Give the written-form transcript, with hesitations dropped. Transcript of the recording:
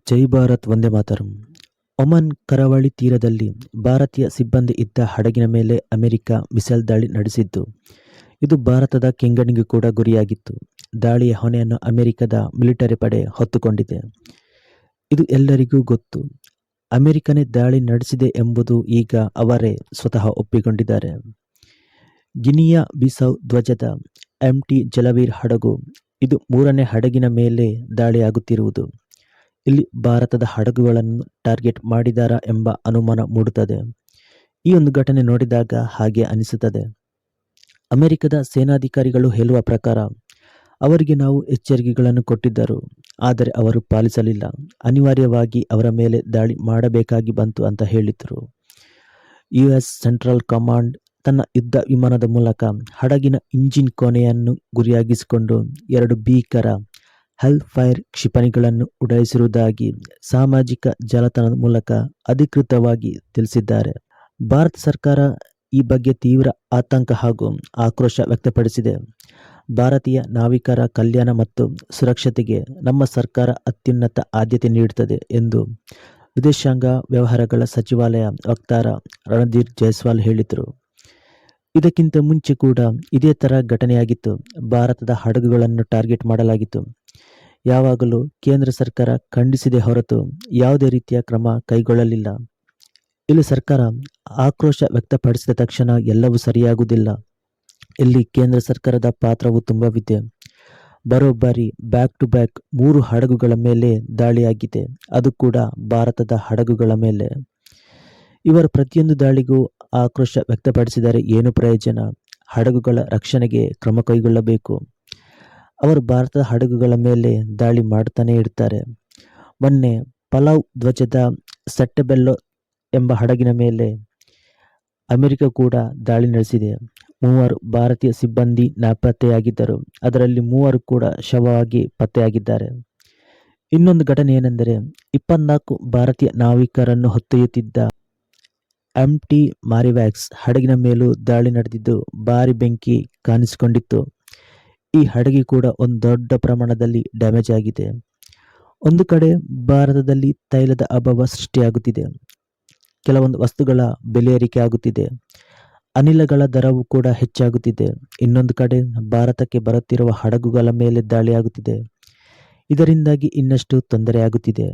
ಜೈ Bharat Vande Mataram. Oman ಕರಾವಳಿ ತೀರದಲ್ಲಿ ಭಾರತೀಯ ಸಿಬ್ಬಂದಿ ಇದ್ದ ಹಡಗಿನ ಮೇಲೆ ಅಮೆರಿಕ ಮಿಸೈಲ್ ದಾಳಿ ನಡೆಸಿದ್ದು, ಇದು ಭಾರತದ ಕೆಂಗಣ್ಣಿಗೆ ಕೂಡ ಗುರಿಯಾಗಿತ್ತು. ದಾಳಿಯ ಹೊಣೆಯನ್ನು ಅಮೆರಿಕದ ಮಿಲಿಟರಿ ಪಡೆ ಹೊತ್ತುಕೊಂಡಿದೆ. ಇದು ಎಲ್ಲರಿಗೂ ಗೊತ್ತು. ಅಮೆರಿಕನೇ ದಾಳಿ ನಡೆಸಿದೆ ಎಂಬುದು ಈಗ ಅವರೇ ಸ್ವತಃ ಒಪ್ಪಿಕೊಂಡಿದ್ದಾರೆ. ಗಿನಿಯಾ ಬಿಸೌ ಧ್ವಜದ ಎಂಟಿ ಜಲವೀರ್ ಹಡಗು ಇದು 3ನೇ ಹಡಗಿನ ಮೇಲೆ ದಾಳಿಯಾಗುತ್ತಿರುವುದು. ಇಲ್ಲಿ ಭಾರತದ ಹಡಗುಗಳನ್ನು ಟಾರ್ಗೆಟ್ ಮಾಡಿದಾರಾ ಎಂಬ ಅನುಮಾನ ಮೂಡುತ್ತದೆ. ಈ ಒಂದು ಘಟನೆ ನೋಡಿದಾಗ ಹಾಗೆ ಅನಿಸುತ್ತದೆ. ಅಮೆರಿಕದ ಸೇನಾಧಿಕಾರಿಗಳು ಹೇಳುವ ಪ್ರಕಾರ ಅವರಿಗೆ ನಾವು ಎಚ್ಚರಿಕೆಗಳನ್ನು ಕೊಟ್ಟಿದ್ದರು, ಆದರೆ ಅವರು ಪಾಲಿಸಲಿಲ್ಲ. ಅನಿವಾರ್ಯವಾಗಿ ಅವರ ಮೇಲೆ ದಾಳಿ ಮಾಡಬೇಕಾಗಿ ಬಂತು ಅಂತ ಹೇಳಿದರು. US ಸೆಂಟ್ರಲ್ ಕಮಾಂಡ್ ತನ್ನ ಯುದ್ಧ ವಿಮಾನದ ಮೂಲಕ ಹಡಗಿನ ಇಂಜಿನ್ ಕೊನೆಯನ್ನು ಗುರಿಯಾಗಿಸಿಕೊಂಡು 2 ಭೀಕರ ಹೆಲ್ ಫೈರ್ ಕ್ಷಿಪಣಿಗಳನ್ನು ಉಡಾಯಿಸಿರುವುದಾಗಿ ಸಾಮಾಜಿಕ ಜಾಲತಾಣದ ಮೂಲಕ ಅಧಿಕೃತವಾಗಿ ತಿಳಿಸಿದ್ದಾರೆ. ಭಾರತ ಸರ್ಕಾರ ಈ ಬಗ್ಗೆ ತೀವ್ರ ಆತಂಕ ಹಾಗೂ ಆಕ್ರೋಶ ವ್ಯಕ್ತಪಡಿಸಿದೆ. ಭಾರತೀಯ ನಾವಿಕರ ಕಲ್ಯಾಣ ಮತ್ತು ಸುರಕ್ಷತೆಗೆ ನಮ್ಮ ಸರ್ಕಾರ ಅತ್ಯುನ್ನತ ಆದ್ಯತೆ ನೀಡುತ್ತದೆ ಎಂದು ವಿದೇಶಾಂಗ ವ್ಯವಹಾರಗಳ ಸಚಿವಾಲಯ ವಕ್ತಾರ ರಣಧೀರ್ ಜೈಸ್ವಾಲ್ ಹೇಳಿದರು. ಇದಕ್ಕಿಂತ ಮುಂಚೆ ಕೂಡ ಇದೇ ಥರ ಘಟನೆಯಾಗಿತ್ತು. ಭಾರತದ ಹಡಗುಗಳನ್ನು ಟಾರ್ಗೆಟ್ ಮಾಡಲಾಗಿತ್ತು. ಯಾವಾಗಲೂ ಕೇಂದ್ರ ಸರ್ಕಾರ ಖಂಡಿಸಿದೆ ಹೊರತು ಯಾವುದೇ ರೀತಿಯ ಕ್ರಮ ಕೈಗೊಳ್ಳಲಿಲ್ಲ. ಇಲ್ಲಿ ಸರ್ಕಾರ ಆಕ್ರೋಶ ವ್ಯಕ್ತಪಡಿಸಿದ ತಕ್ಷಣ ಎಲ್ಲವೂ ಸರಿಯಾಗುವುದಿಲ್ಲ. ಇಲ್ಲಿ ಕೇಂದ್ರ ಸರ್ಕಾರದ ಪಾತ್ರವು ತುಂಬವಿದೆ. ಬರೋಬ್ಬರಿ ಬ್ಯಾಕ್ ಟು ಬ್ಯಾಕ್ 3 ಹಡಗುಗಳ ಮೇಲೆ ದಾಳಿಯಾಗಿದೆ, ಅದು ಕೂಡ ಭಾರತದ ಹಡಗುಗಳ ಮೇಲೆ. ಇವರ ಪ್ರತಿಯೊಂದು ದಾಳಿಗೂ ಆಕ್ರೋಶ ವ್ಯಕ್ತಪಡಿಸಿದರೆ ಏನು ಪ್ರಯೋಜನ? ಹಡಗುಗಳ ರಕ್ಷಣೆಗೆ ಕ್ರಮ ಕೈಗೊಳ್ಳಬೇಕು. ಅವರು ಭಾರತದ ಹಡಗುಗಳ ಮೇಲೆ ದಾಳಿ ಮಾಡುತ್ತಾನೆ ಇರ್ತಾರೆ. ಮೊನ್ನೆ ಪಲಾವ್ ಧ್ವಜದ ಸೆಟ್ಟೆಬೆಲ್ಲೋ ಎಂಬ ಹಡಗಿನ ಮೇಲೆ ಅಮೆರಿಕ ಕೂಡ ದಾಳಿ ನಡೆಸಿದೆ. 3 ಭಾರತೀಯ ಸಿಬ್ಬಂದಿ ನಾಪತ್ತೆಯಾಗಿದ್ದರು. ಅದರಲ್ಲಿ 3 ಕೂಡ ಶವವಾಗಿ ಪತ್ತೆಯಾಗಿದ್ದಾರೆ. ಇನ್ನೊಂದು ಘಟನೆ ಏನೆಂದರೆ, 24 ಭಾರತೀಯ ನಾವಿಕರನ್ನು ಹೊತ್ತೊಯ್ಯುತ್ತಿದ್ದ ಎಂಟಿ ಮಾರಿವ್ಯಾಕ್ಸ್ ಹಡಗಿನ ಮೇಲೂ ದಾಳಿ ನಡೆದಿದ್ದು ಭಾರಿ ಬೆಂಕಿ ಕಾಣಿಸಿಕೊಂಡಿತ್ತು. ಈ ಹಡಗಿ ಕೂಡ ಒಂದು ದೊಡ್ಡ ಪ್ರಮಾಣದಲ್ಲಿ ಡ್ಯಾಮೇಜ್ ಆಗಿದೆ. ಒಂದು ಕಡೆ ಭಾರತದಲ್ಲಿ ತೈಲದ ಅಭಾವ ಸೃಷ್ಟಿಯಾಗುತ್ತಿದೆ. ಕೆಲವೊಂದು ವಸ್ತುಗಳ ಬೆಲೆ ಏರಿಕೆ ಆಗುತ್ತಿದೆ. ಅನಿಲಗಳ ದರವೂ ಕೂಡ ಹೆಚ್ಚಾಗುತ್ತಿದೆ. ಇನ್ನೊಂದು ಕಡೆ ಭಾರತಕ್ಕೆ ಬರುತ್ತಿರುವ ಹಡಗುಗಳ ಮೇಲೆ ದಾಳಿಯಾಗುತ್ತಿದೆ. ಇದರಿಂದಾಗಿ ಇನ್ನಷ್ಟು ತೊಂದರೆಯಾಗುತ್ತಿದೆ.